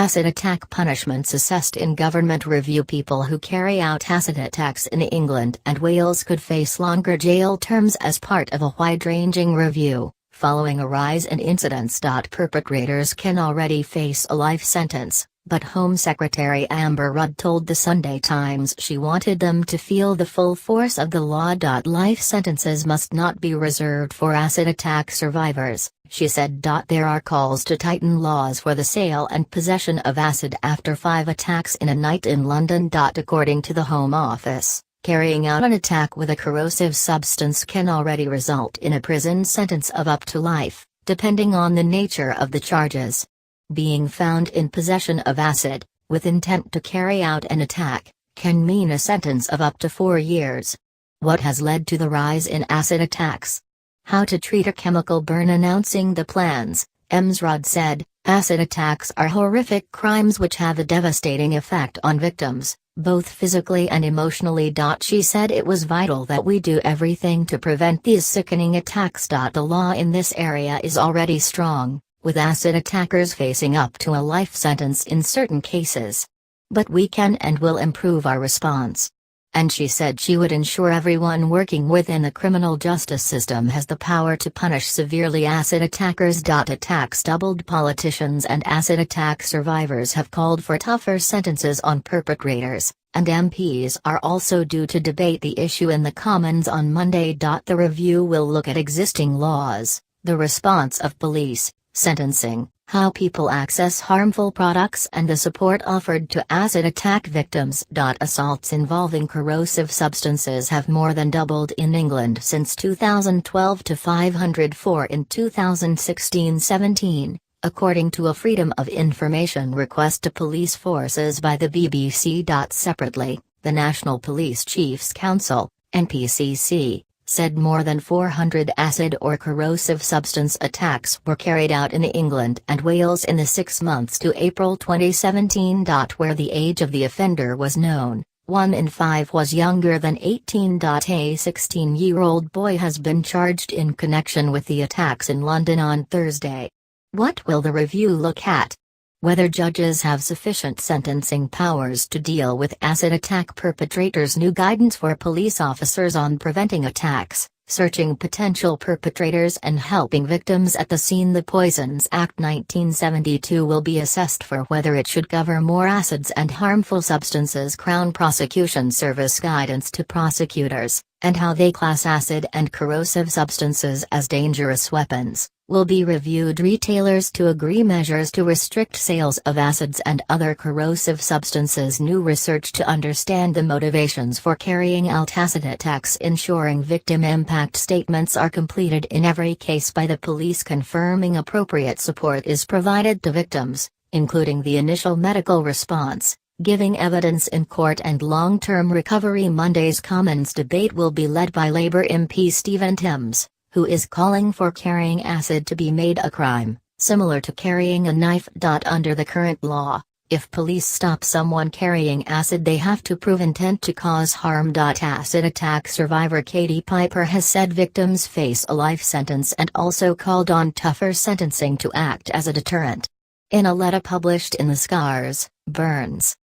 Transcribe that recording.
acid attack punishments assessed in government review. People who carry out acid attacks in England and Wales could face longer jail terms as part of a wide-ranging review, following a rise in incidents. Perpetrators can already face a life sentence, but Home Secretary Amber Rudd told the Sunday Times she wanted them to feel the full force of the law. Life sentences must not be reserved for acid attack survivors, she said. There are calls to tighten laws for the sale and possession of acid after 5 attacks in a night in London. According to the Home Office, carrying out an attack with a corrosive substance can already result in a prison sentence of up to life, depending on the nature of the charges. Being found in possession of acid, with intent to carry out an attack, can mean a sentence of up to 4 years. What has led to the rise in acid attacks? How to treat a chemical burn. Announcing the plans, Ms. Rudd said, "Acid attacks are horrific crimes which have a devastating effect on victims, both physically and emotionally." She said it was vital that we do everything to prevent these sickening attacks. The law in this area is already strong, with acid attackers facing up to a life sentence in certain cases. But we can and will improve our response. And she said she would ensure everyone working within the criminal justice system has the power to punish severely acid attackers. Attacks doubled. Politicians and acid attack survivors have called for tougher sentences on perpetrators, and MPs are also due to debate the issue in the Commons on Monday. The review will look at existing laws, the response of police, sentencing, how people access harmful products, and the support offered to acid attack victims. Assaults involving corrosive substances have more than doubled in England since 2012 to 504 in 2016-17, according to a Freedom of Information request to police forces by the BBC. Separately, the National Police Chiefs Council, NPCC, said more than 400 acid or corrosive substance attacks were carried out in England and Wales in the 6 months to April 2017. Where the age of the offender was known, 1 in 5 was younger than 18. A 16-year-old boy has been charged in connection with the attacks in London on Thursday. What will the review look at? Whether judges have sufficient sentencing powers to deal with acid attack perpetrators. New guidance for police officers on preventing attacks, searching potential perpetrators and helping victims at the scene. The Poisons Act 1972 will be assessed for whether it should cover more acids and harmful substances. Crown Prosecution Service guidance to prosecutors, and how they class acid and corrosive substances as dangerous weapons, will be reviewed. Retailers to agree measures to restrict sales of acids and other corrosive substances. New research to understand the motivations for carrying out acid attacks. Ensuring victim impact statements are completed in every case by the police. Confirming appropriate support is provided to victims, including the initial medical response, giving evidence in court, and long-term recovery. Monday's Commons debate will be led by Labour MP Stephen Timms, who is calling for carrying acid to be made a crime, similar to carrying a knife. Under the current law, if police stop someone carrying acid, they have to prove intent to cause harm. Acid attack survivor Katie Piper has said victims face a life sentence and also called on tougher sentencing to act as a deterrent. In a letter published in the Scars, Burns,